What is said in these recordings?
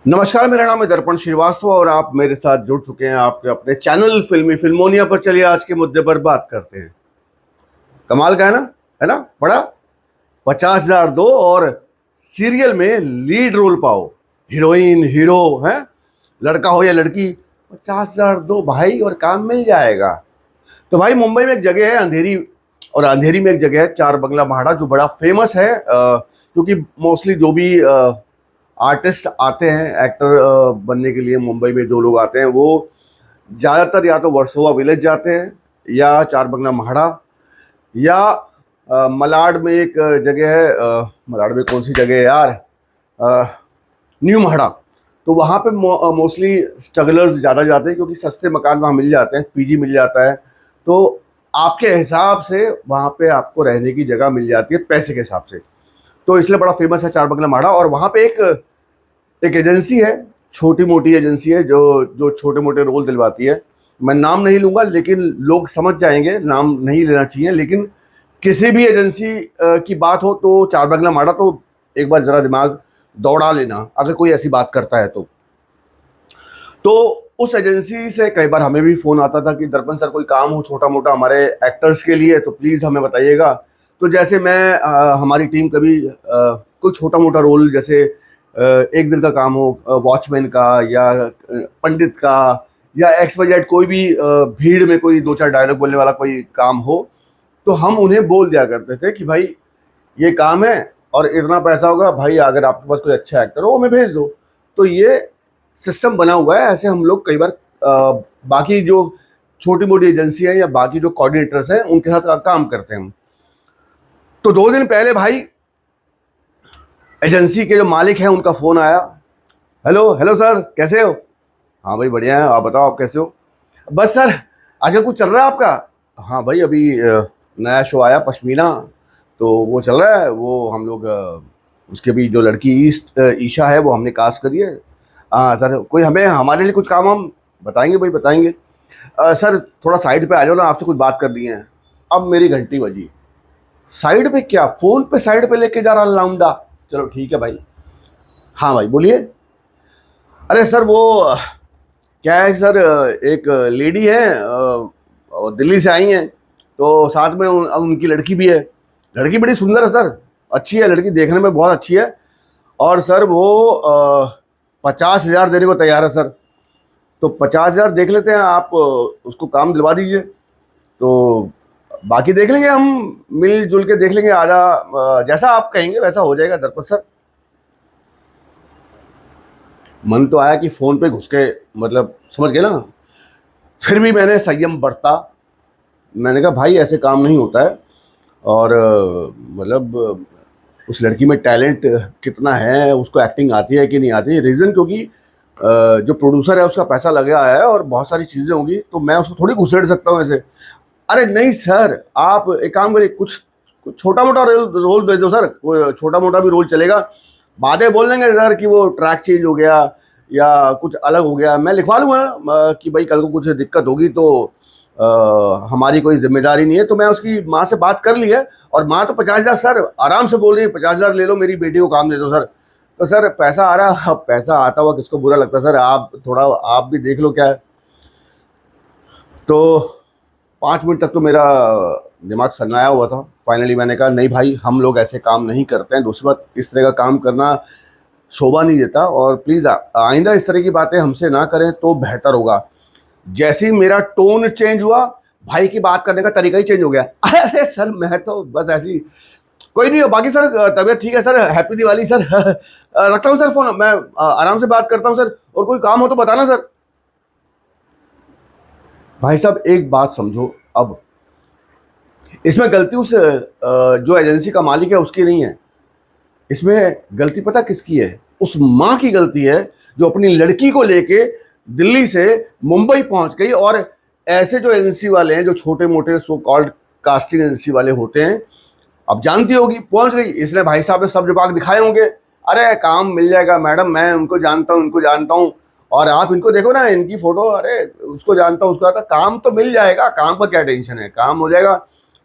नमस्कार, मेरा नाम है दर्पण श्रीवास्तव और आप मेरे साथ जुड़ चुके हैं आपके अपने चैनल फिल्मी फिल्मोनिया पर। चलिए आज के मुद्दे पर बात करते हैं। कमाल का है ना बड़ा 50,000 दो और सीरियल में लीड रोल पाओ, हीरोइन हीरो है, लड़का हो या लड़की, 50,000 दो भाई और काम मिल जाएगा। तो भाई मुंबई में एक जगह है अंधेरी, और अंधेरी में एक जगह है चार बंगला महाड़ा, जो बड़ा फेमस है क्योंकि मोस्टली जो भी आर्टिस्ट आते हैं एक्टर बनने के लिए मुंबई में, जो लोग आते हैं वो ज़्यादातर या तो वर्सोवा विलेज जाते हैं या चार बंगला महाड़ा या मलाड में एक जगह है, मलाड में कौन सी जगह है यार, न्यू महाड़ा। तो वहाँ पे मोस्टली स्ट्रगलर्स ज़्यादा जाते हैं क्योंकि सस्ते मकान वहाँ मिल जाते हैं, पीजी मिल जाता है, तो आपके हिसाब से वहाँ पे आपको रहने की जगह मिल जाती है पैसे के हिसाब से। तो इसलिए बड़ा फेमस है चार बंगला महाड़ा। और वहाँ पे एक एजेंसी है, छोटी मोटी एजेंसी है जो जो छोटे मोटे रोल दिलवाती है। मैं नाम नहीं लूँगा लेकिन लोग समझ जाएंगे, नाम नहीं लेना चाहिए, लेकिन किसी भी एजेंसी की बात हो तो चार बंगला महाड़ा तो एक बार ज़रा दिमाग दौड़ा लेना अगर कोई ऐसी बात करता है तो उस एजेंसी से कई बार हमें भी फ़ोन आता था कि दर्पण सर कोई काम हो छोटा मोटा हमारे एक्टर्स के लिए तो प्लीज़ हमें बताइएगा। तो जैसे मैं हमारी टीम कभी कोई छोटा मोटा रोल, जैसे एक दिन का काम हो वॉचमैन का या पंडित का या XYZ, कोई भी भीड़ में कोई दो चार डायलॉग बोलने वाला कोई काम हो, तो हम उन्हें बोल दिया करते थे कि भाई ये काम है और इतना पैसा होगा, भाई अगर आपके पास कोई अच्छा एक्टर हो हमें भेज दो। तो ये सिस्टम बना हुआ है। ऐसे हम लोग कई बार बाकी जो छोटी मोटी एजेंसी है या बाकी जो कोऑर्डिनेटर्स हैं उनके साथ काम करते हैं हम। तो 2 दिन पहले भाई एजेंसी के जो मालिक हैं उनका फ़ोन आया। हेलो हेलो सर, कैसे हो? हाँ भाई बढ़िया है, आप बताओ आप कैसे हो? बस सर आजकल कुछ चल रहा है आपका? हाँ भाई अभी नया शो आया पश्मीना, तो वो चल रहा है, वो हम लोग उसके भी जो लड़की ईशा है वो हमने कास्ट करी है। हाँ सर, कोई हमें हमारे लिए कुछ काम हम बताएंगे भाई बताएंगे। सर थोड़ा साइड पे आ जाओ ना, आपसे कुछ बात करनी है। अब मेरी घंटी बजी। साइड पे क्या, फ़ोन पे साइड पे लेके जा रहा लाउंडा। चलो ठीक है भाई। हाँ भाई बोलिए। अरे सर वो क्या है सर, एक लेडी है दिल्ली से आई हैं, तो साथ में उनकी लड़की भी है। लड़की बड़ी सुंदर है सर, अच्छी है लड़की, देखने में बहुत अच्छी है। और सर वो 50,000 देने को तैयार है सर। तो 50,000 देख लेते हैं, आप उसको काम दिलवा दीजिए, तो बाकी देख लेंगे, हम मिलजुल के देख लेंगे। आधा जैसा आप कहेंगे वैसा हो जाएगा दर्पण सर। मन तो आया कि फ़ोन पे घुस के, मतलब समझ गए ना, फिर भी मैंने संयम बरता। मैंने कहा भाई ऐसे काम नहीं होता है, और मतलब उस लड़की में टैलेंट कितना है, उसको एक्टिंग आती है कि नहीं आती है। रीज़न क्योंकि जो प्रोड्यूसर है उसका पैसा लगा है और बहुत सारी चीज़ें होंगी, तो मैं उसको थोड़ी घुसेड़ सकता हूँ ऐसे। अरे नहीं सर, आप एक काम करिए, कुछ छोटा मोटा रोल दे दो सर, कोई छोटा मोटा भी रोल चलेगा। बातें बोल देंगे सर कि वो ट्रैक चेंज हो गया या कुछ अलग हो गया, मैं लिखवा लूँगा कि भाई कल को कुछ दिक्कत होगी तो हमारी कोई जिम्मेदारी नहीं है। तो मैं उसकी माँ से बात कर ली है, और माँ तो 50,000 सर आराम से बोल रही है, 50,000 ले लो, मेरी बेटी को काम दे दो सर। तो सर पैसा आ रहा, अब पैसा आता हुआ किसको बुरा लगता सर, आप थोड़ा आप भी देख लो क्या है। तो 5 मिनट तक तो मेरा दिमाग सन्नाया हुआ था। फाइनली मैंने कहा नहीं भाई, हम लोग ऐसे काम नहीं करते हैं, दूसरी बात इस तरह का काम करना शोभा नहीं देता, और प्लीज़ आइंदा इस तरह की बातें हमसे ना करें तो बेहतर होगा। जैसे ही मेरा टोन चेंज हुआ, भाई की बात करने का तरीका ही चेंज हो गया। अरे सर मैं तो बस ऐसी, कोई नहीं हो, बाकी सर तबीयत ठीक है सर, हैप्पी दिवाली सर। रखता हूँ सर फ़ोन, मैं आराम से बात करता हूँ सर, और कोई काम हो तो बताना सर। भाई साहब एक बात समझो, अब इसमें गलती उस जो एजेंसी का मालिक है उसकी नहीं है, इसमें गलती पता किसकी है? उस माँ की गलती है जो अपनी लड़की को लेके दिल्ली से मुंबई पहुंच गई। और ऐसे जो एजेंसी वाले हैं, जो छोटे मोटे सो कॉल्ड कास्टिंग एजेंसी वाले होते हैं, अब जानती होगी, पहुंच गई, इसलिए भाई साहब ने सब जवाब दिखाए होंगे, अरे काम मिल जाएगा मैडम, मैं उनको जानता हूँ इनको जानता हूँ, और आप इनको देखो ना इनकी फोटो, अरे उसको जानता हूँ उसको आता, काम तो मिल जाएगा, काम का क्या टेंशन है, काम हो जाएगा,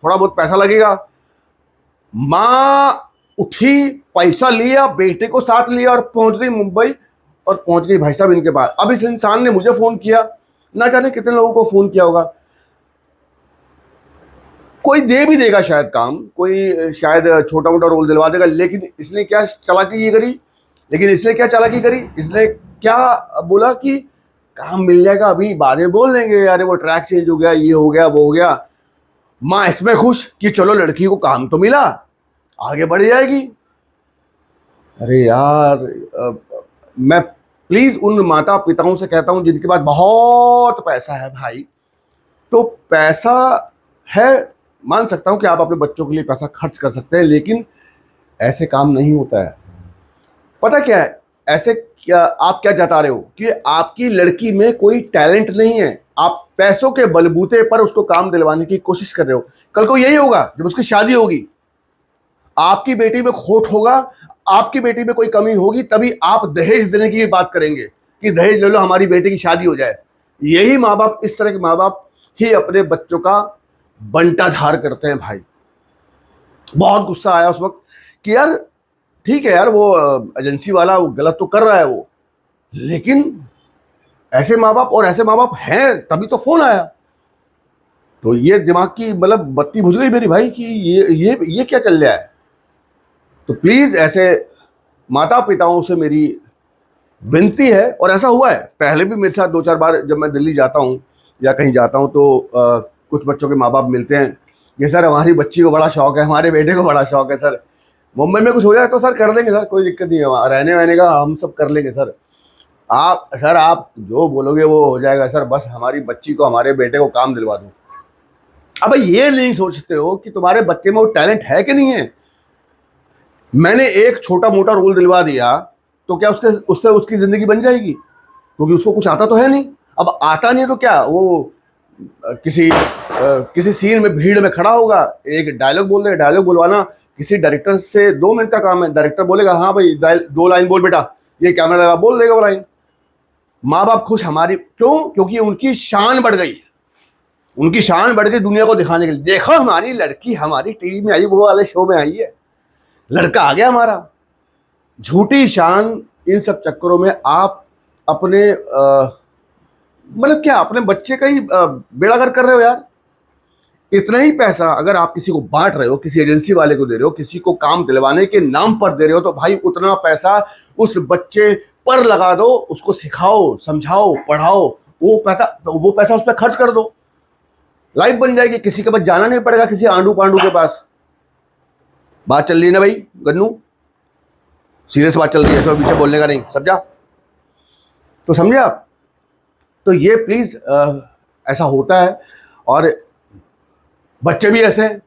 थोड़ा बहुत पैसा लगेगा। माँ उठी, पैसा लिया, बेटे को साथ लिया और पहुंच गई मुंबई। और पहुंच गई भाई साहब इनके पास। अब इस इंसान ने मुझे फोन किया, ना जाने कितने लोगों को फोन किया होगा। कोई दे भी देगा शायद काम, कोई शायद छोटा मोटा रोल दिलवा देगा, लेकिन इसने क्या चालाकी ये करी, इसने क्या बोला कि काम मिल जाएगा, अभी बाद में बोल देंगे, अरे वो ट्रैक चेंज हो गया, ये हो गया, वो हो गया। माँ इसमें खुश कि चलो लड़की को काम तो मिला, आगे बढ़ जाएगी। अरे यार, मैं प्लीज उन माता पिताओं से कहता हूं जिनके पास बहुत पैसा है भाई, तो पैसा है, मान सकता हूं कि आप अपने बच्चों के लिए पैसा खर्च कर सकते हैं, लेकिन ऐसे काम नहीं होता है। पता क्या है, ऐसे क्या आप क्या जता रहे हो कि आपकी लड़की में कोई टैलेंट नहीं है, आप पैसों के बलबूते पर उसको काम दिलवाने की कोशिश कर रहे हो। कल को यही होगा जब उसकी शादी होगी, आपकी बेटी में खोट होगा, आपकी बेटी में कोई कमी होगी, तभी आप दहेज देने की बात करेंगे कि दहेज ले लो, हमारी बेटी की शादी हो जाए। यही माँ बाप, इस तरह के माँ बाप ही अपने बच्चों का बंटाधार करते हैं भाई। बहुत गुस्सा आया उस वक्त कि यार ठीक है यार, वो एजेंसी वाला वो गलत तो कर रहा है वो, लेकिन ऐसे माँ बाप, और ऐसे माँ बाप हैं तभी तो फोन आया। तो ये दिमाग की मतलब बत्ती बुझ गई मेरी भाई कि ये क्या चल रहा है। तो प्लीज ऐसे माता पिताओं से मेरी विनती है, और ऐसा हुआ है पहले भी मेरे साथ 2-4 बार, जब मैं दिल्ली जाता हूँ या कहीं जाता हूँ तो कुछ बच्चों के माँ बाप मिलते हैं, ये सर हमारी बच्ची को बड़ा शौक है, हमारे बेटे को बड़ा शौक है सर, मुंबई में कुछ हो जाए तो सर कर देंगे सर, कोई दिक्कत नहीं है, वहाँ रहने वहने का हम सब कर लेंगे सर, आप जो बोलोगे वो हो जाएगा सर, बस हमारी बच्ची को, हमारे बेटे को काम दिलवा दो। अब ये नहीं सोचते हो कि तुम्हारे बच्चे में वो टैलेंट है कि नहीं है। मैंने एक छोटा मोटा रोल दिलवा दिया तो क्या उससे उसकी जिंदगी बन जाएगी, क्योंकि उसको कुछ आता तो है नहीं। अब आता नहीं है तो क्या वो किसी सीन में भीड़ में खड़ा होगा, एक डायलॉग बोल रहे, डायलॉग बुलवाना किसी डायरेक्टर से 2 मिनट का काम है। डायरेक्टर बोलेगा हाँ भाई 2 लाइन बोल बेटा, ये कैमरा लगा, बोल देगा वो लाइन। माँ बाप खुश हमारी, क्यों? क्योंकि उनकी शान बढ़ गई, उनकी शान बढ़ गई दुनिया को दिखाने के लिए, देखो हमारी लड़की हमारी टीवी में आई, वो वाले शो में आई है, लड़का आ गया हमारा। झूठी शान, इन सब चक्करों में आप अपने मतलब क्या अपने बच्चे का ही बेड़ागर्क कर रहे हो यार। इतना ही पैसा अगर आप किसी को बांट रहे हो, किसी एजेंसी वाले को दे रहे हो, किसी को काम दिलवाने के नाम पर दे रहे हो, तो भाई उतना पैसा उस बच्चे पर लगा दो, उसको सिखाओ, समझाओ, पढ़ाओ, वो पैसा उस पर खर्च कर दो, लाइफ बन जाएगी। किसी के पास जाना नहीं पड़ेगा, किसी आंडू पांडू के पास। बात चल रही है ना भाई गन्नू, सीरियस बात चल रही है, इसमें पीछे बोलने का नहीं, समझा? तो समझे आप? तो ये प्लीज ऐसा होता है, और बच्चे भी ऐसे हैं।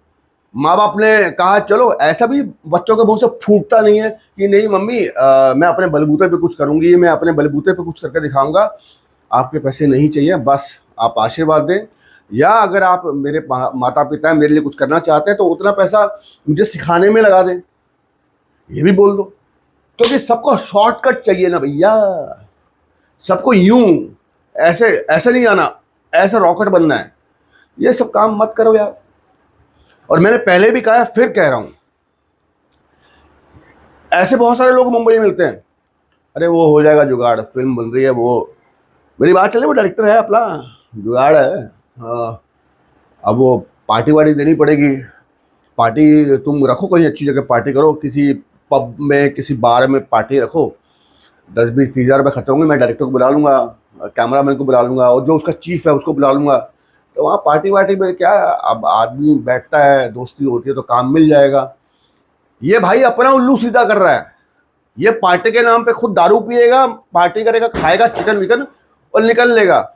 माँ बाप ने कहा चलो, ऐसा भी बच्चों के मुंह से फूटता नहीं है कि नहीं मम्मी मैं अपने बलबूते पे कुछ करूंगी, मैं अपने बलबूते पे कुछ करके दिखाऊंगा, आपके पैसे नहीं चाहिए, बस आप आशीर्वाद दें, या अगर आप मेरे माता पिता मेरे लिए कुछ करना चाहते हैं तो उतना पैसा मुझे सिखाने में लगा दें, ये भी बोल दो। क्योंकि सबको शॉर्टकट चाहिए ना भैया, सबको यूं ऐसे नहीं आना, ऐसा रॉकेट बनना है। ये सब काम मत करो यार। और मैंने पहले भी कहा है, फिर कह रहा हूं, ऐसे बहुत सारे लोग मुंबई में मिलते हैं, अरे वो हो जाएगा जुगाड़, फिल्म बन रही है, वो मेरी बात चले, वो डायरेक्टर है अपना, जुगाड़ है। हाँ, अब वो पार्टी वार्टी देनी पड़ेगी, पार्टी तुम रखो कहीं अच्छी जगह, पार्टी करो, किसी पब में, किसी बार में पार्टी रखो, 10-20-30 हज़ार रुपये खर्च होंगे, मैं डायरेक्टर को बुला लूँगा, कैमरामैन को बुला लूँगा, और जो उसका चीफ है उसको बुला लूँगा, तो वहाँ पार्टी वार्टी में क्या, अब आदमी बैठता है, दोस्ती होती है तो काम मिल जाएगा। ये भाई अपना उल्लू सीधा कर रहा है, ये पार्टी के नाम पे खुद दारू पिएगा, पार्टी करेगा, खाएगा चिकन विकन और निकल लेगा।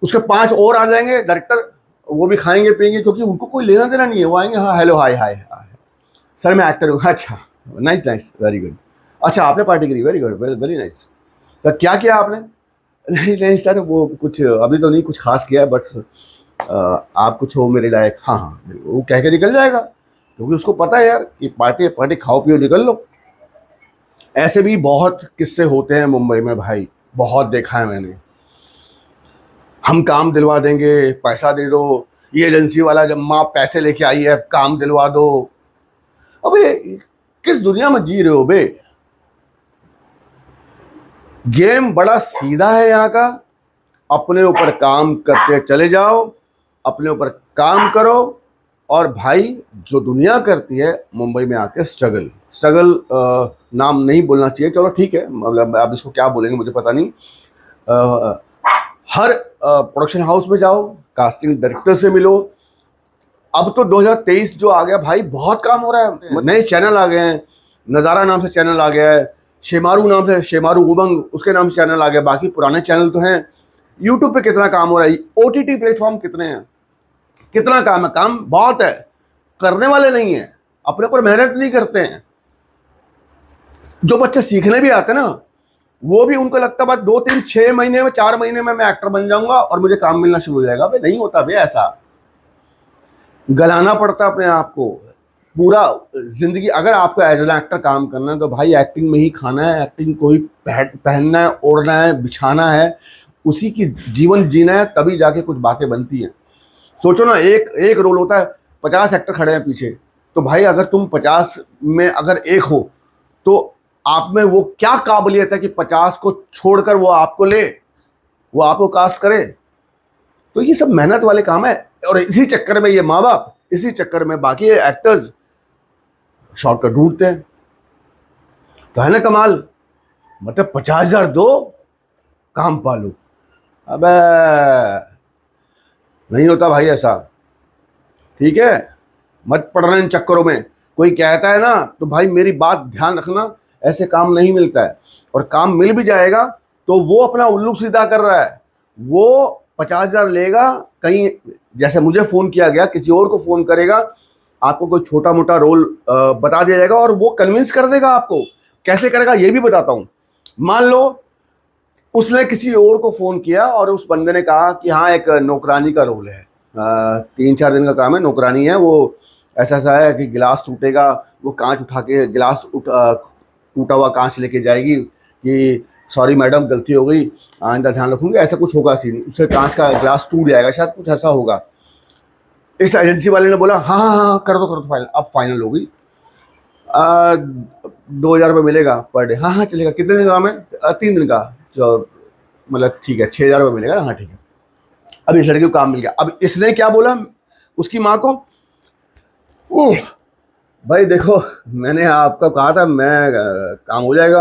उसके 5 और आ जाएंगे डायरेक्टर, वो भी खाएंगे पिएंगे, क्योंकि उनको कोई लेना देना नहीं है। वो आएंगे, हाँ हेलो हाय हाय सर मैं एक्टर हूँ, अच्छा नाइस नाइस वेरी गुड, अच्छा आपने पार्टी करी, वेरी गुड वेरी नाइस, तो क्या किया आपने? नहीं सर वो कुछ अभी तो नहीं कुछ खास किया है, बट आप कुछ हो मेरे लायक, हाँ हाँ, वो कह के निकल जाएगा, क्योंकि उसको पता है यार कि पार्टी खाओ पियो निकल लो। ऐसे भी बहुत किस्से होते हैं मुंबई में भाई, बहुत देखा है मैंने। हम काम दिलवा देंगे, पैसा दे दो, ये एजेंसी वाला जब माँ पैसे लेके आई है काम दिलवा दो। अबे किस दुनिया में जी रहे हो बे? गेम बड़ा सीधा है यहाँ का, अपने ऊपर काम करते चले जाओ, अपने ऊपर काम करो। और भाई जो दुनिया करती है मुंबई में आके स्ट्रगल, स्ट्रगल नाम नहीं बोलना चाहिए, चलो ठीक है, मतलब आप इसको क्या बोलेंगे मुझे पता नहीं। हर प्रोडक्शन हाउस में जाओ, कास्टिंग डायरेक्टर से मिलो। अब तो 2023 जो आ गया भाई, बहुत काम हो रहा है, नए चैनल आ गए हैं, नज़ारा नाम से चैनल आ गया है, शेमारू नाम से, शेमारू उमंग उसके नाम से चैनल आ गया, बाकी पुराने चैनल तो हैं। यूट्यूब पे कितना काम हो रहा है, ओटीटी प्लेटफॉर्म कितने हैं, कितना काम है, काम बहुत है, करने वाले नहीं है, अपने ऊपर मेहनत नहीं करते हैं। जो बच्चे सीखने भी आते हैं ना, वो भी उनको लगता है 2 3 6 महीने में 4 महीने में मैं एक्टर बन जाऊंगा और मुझे काम मिलना शुरू हो जाएगा। भाई नहीं होता भाई, ऐसा गलाना पड़ता है अपने आप को पूरा जिंदगी। अगर आपको एज एन एक्टर काम करना है तो भाई एक्टिंग में ही खाना है, एक्टिंग को ही पहनना है, ओढ़ना है, बिछाना है, उसी की जीवन जीना है, तभी जाके कुछ बातें बनती हैं। सोचो ना, एक रोल होता है, 50 एक्टर खड़े हैं पीछे, तो भाई अगर तुम 50 में अगर एक हो तो आप में वो क्या काबिलियत है कि 50 को छोड़कर वो आपको ले, वो आपको कास्ट करे। तो ये सब मेहनत वाले काम है, और इसी चक्कर में ये माँ बाप, इसी चक्कर में बाकी एक्टर्स शॉर्टकट ढूंढते हैं। तो है ना कमाल, मतलब 50,000 दो, काम पालो। अबे नहीं होता भाई ऐसा, ठीक है, मत पड़ना इन चक्करों में। कोई कहता है ना तो भाई मेरी बात ध्यान रखना, ऐसे काम नहीं मिलता है, और काम मिल भी जाएगा तो वो अपना उल्लू सीधा कर रहा है। वो 50,000 लेगा, कहीं जैसे मुझे फ़ोन किया गया, किसी और को फ़ोन करेगा, आपको कोई छोटा मोटा रोल बता दिया जाएगा और वो कन्विंस कर देगा आपको। कैसे करेगा ये भी बताता हूँ। मान लो उसने किसी और को फ़ोन किया और उस बंदे ने कहा कि हाँ एक नौकरानी का रोल है, 3-4 दिन का काम है, नौकरानी है, वो ऐसा ऐसा है कि गिलास टूटेगा, वो कांच उठा के गिलास टूटा हुआ कांच लेके जाएगी कि सॉरी मैडम गलती हो गई, आइंदा ध्यान रखूंगी, ऐसा कुछ होगा सीन, उससे कांच का गिलास टूट जाएगा, शायद कुछ ऐसा होगा। इस एजेंसी वाले ने बोला हाँ हाँ हाँ कर दो फाइनल। अब फाइनल हो गई, 2,000 रुपये मिलेगा पर डे। हाँ हाँ चलेगा, कितने दिन का काम है? 3 दिन का, जो मतलब ठीक है 6,000 रुपये मिलेगा। हाँ ठीक है। अब इस लड़के को काम मिल गया। अब इसने क्या बोला उसकी माँ को, भाई देखो मैंने आपको कहा था मैं काम हो जाएगा।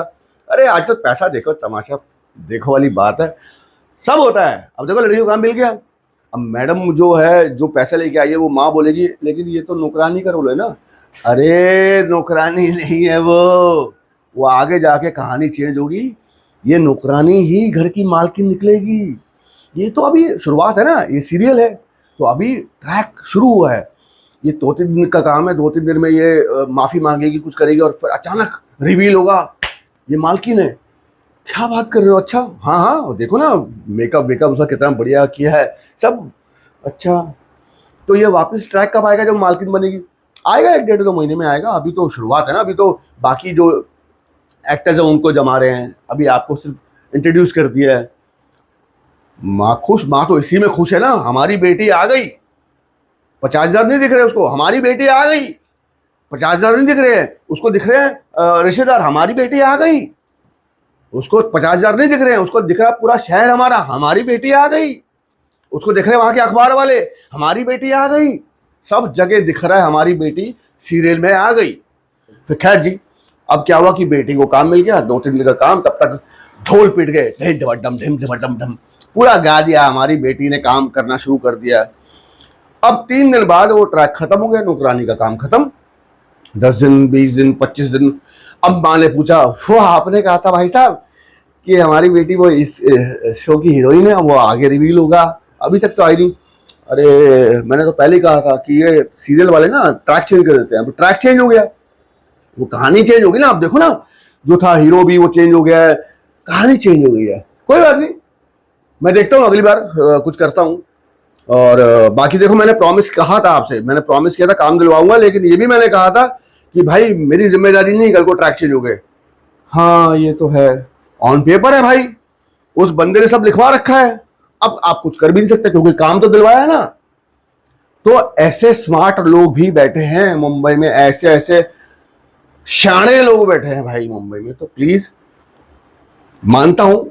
अरे आजकल पैसा देखो तमाशा देखो वाली बात है, सब होता है। अब देखो लड़की को काम मिल गया, अब मैडम जो है जो पैसा लेके आई है वो माँ बोलेगी लेकिन ये तो नौकरानी का रोल है ना। अरे नौकरानी नहीं है वो आगे जाके कहानी चेंज होगी, ये नौकरानी ही घर की मालकिन निकलेगी। ये तो अभी शुरुआत है ना, ये सीरियल है तो अभी ट्रैक शुरू हुआ है। ये 2-3 दिन का काम है, 2-3 दिन में ये माफ़ी मांगेगी, कुछ करेगी और फिर अचानक रिवील होगा ये मालकिन है। क्या बात कर रहे हो? अच्छा हाँ हाँ देखो ना मेकअप वेकअप उसका कितना बढ़िया किया है सब। अच्छा तो ये वापस ट्रैक कब आएगा? जब मालकिन बनेगी। आएगा 1-1.5-2 महीने में आएगा, अभी तो शुरुआत है ना, अभी तो बाकी जो एक्टर्स हैं उनको जमा रहे हैं, अभी आपको सिर्फ इंट्रोड्यूस कर दिया है। माँ खुश, माँ तो इसी में खुश है ना, हमारी बेटी आ गई। 50,000 नहीं दिख रहे उसको, हमारी बेटी आ गई। 50,000 नहीं दिख रहे हैं उसको, दिख रहे हैं रिश्तेदार, हमारी बेटी आ गई। उसको 50,000 नहीं दिख रहे हैं, उसको दिख रहा पूरा शहर हमारा, हमारी बेटी आ गई। उसको दिख रहे हैं वहां के अखबार वाले, हमारी बेटी आ गई। सब जगह दिख रहा है हमारी बेटी सीरियल में आ गई। फिर खैर जी, अब क्या हुआ कि बेटी को काम मिल गया, 2-3 दिन का काम, तब तक ढोल पिट गए, ढिम ढिम ढिम ढम, पूरा गा दिया, हमारी बेटी ने काम करना शुरू कर दिया। अब 3 दिन बाद वो ट्रैक खत्म हो गया, नौकरानी का काम खत्म। 10 दिन 20 दिन 25 दिन। अब माँ ने पूछा वो आपने कहा था भाई साहब कि हमारी बेटी वो इस शो की हीरोइन है, वो आगे रिवील होगा, अभी तक तो आई नहीं। अरे मैंने तो पहले ही कहा था कि ये सीरियल वाले ना ट्रैक चेंज कर देते हैं। अब ट्रैक चेंज हो गया, वो कहानी चेंज होगी ना। आप देखो ना, जो था हीरो भी वो चेंज हो गया है, कहानी चेंज हो गई है। कोई बात नहीं, मैं देखता हूँ अगली बार कुछ करता हूँ। और बाकी देखो मैंने प्रॉमिस कहा था आपसे, मैंने प्रॉमिस किया था काम दिलवाऊंगा, लेकिन ये भी मैंने कहा था कि भाई मेरी जिम्मेदारी नहीं कल को ट्रैक चेंज हो गए। हाँ ये तो है, ऑन पेपर है भाई, उस बंदे ने सब लिखवा रखा है, अब आप कुछ कर भी नहीं सकते क्योंकि काम तो दिलवाया है ना। तो ऐसे स्मार्ट लोग भी बैठे हैं मुंबई में, ऐसे ऐसे शाणे लोग बैठे हैं भाई मुंबई में। तो प्लीज मानता हूं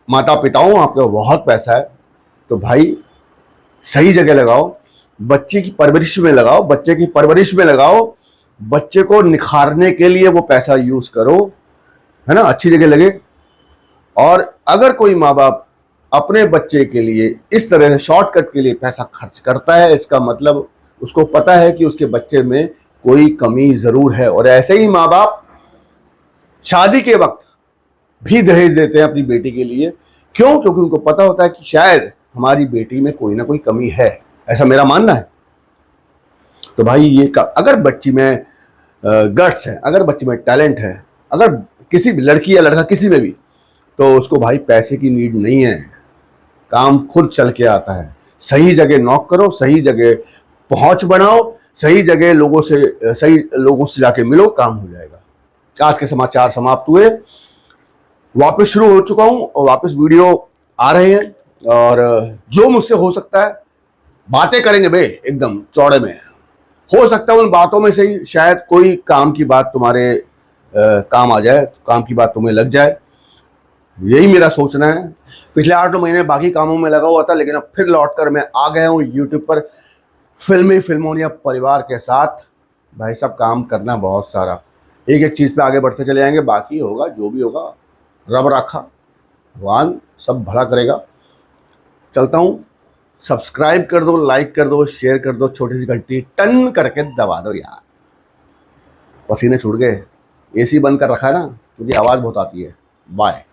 माता पिताओं आपके बहुत पैसा है, तो भाई सही जगह लगाओ, बच्चे की परवरिश में लगाओ, बच्चे की परवरिश में लगाओ, बच्चे को निखारने के लिए वो पैसा यूज करो, है ना, अच्छी जगह लगे। और अगर कोई माँ बाप अपने बच्चे के लिए इस तरह से शॉर्टकट के लिए पैसा खर्च करता है, इसका मतलब उसको पता है कि उसके बच्चे में कोई कमी जरूर है। और ऐसे ही माँ बाप शादी के वक्त भी दहेज देते हैं अपनी बेटी के लिए। क्यों? क्योंकि उनको पता होता है कि शायद हमारी बेटी में कोई ना कोई कमी है, ऐसा मेरा मानना है। तो भाई ये अगर बच्ची में गट्स है, अगर बच्ची में टैलेंट है, अगर किसी भी लड़की या लड़का किसी में भी, तो उसको भाई पैसे की नीड नहीं है, काम खुद चल के आता है। सही जगह नॉक करो, सही जगह पहुंच बनाओ, सही जगह लोगों से, सही लोगों से जाके मिलो, काम हो जाएगा। आज के समाचार समाप्त हुए, वापस शुरू हो चुका हूं और वापस वीडियो आ रहे हैं। और जो मुझसे हो सकता है बातें करेंगे बे, एकदम चौड़े में। हो सकता है उन बातों में से ही शायद कोई काम की बात तुम्हारे काम आ जाए, काम की बात तुम्हें लग जाए, यही मेरा सोचना है। पिछले 8-9 महीने बाकी कामों में लगा हुआ था, लेकिन अब फिर लौटकर मैं आ गया हूँ यूट्यूब पर फिल्मोनिया परिवार के साथ। भाई साहब काम करना बहुत सारा, एक एक चीज पे आगे बढ़ते चले जाएंगे, बाकी होगा जो भी होगा, रब रखा, भगवान सब भला करेगा। चलता हूँ, सब्सक्राइब कर दो, लाइक कर दो, शेयर कर दो, छोटी सी घंटी टन करके दबा दो यार। पसीने छूट गए, एसी बंद कर रखा है ना, क्योंकि आवाज बहुत आती है। बाय।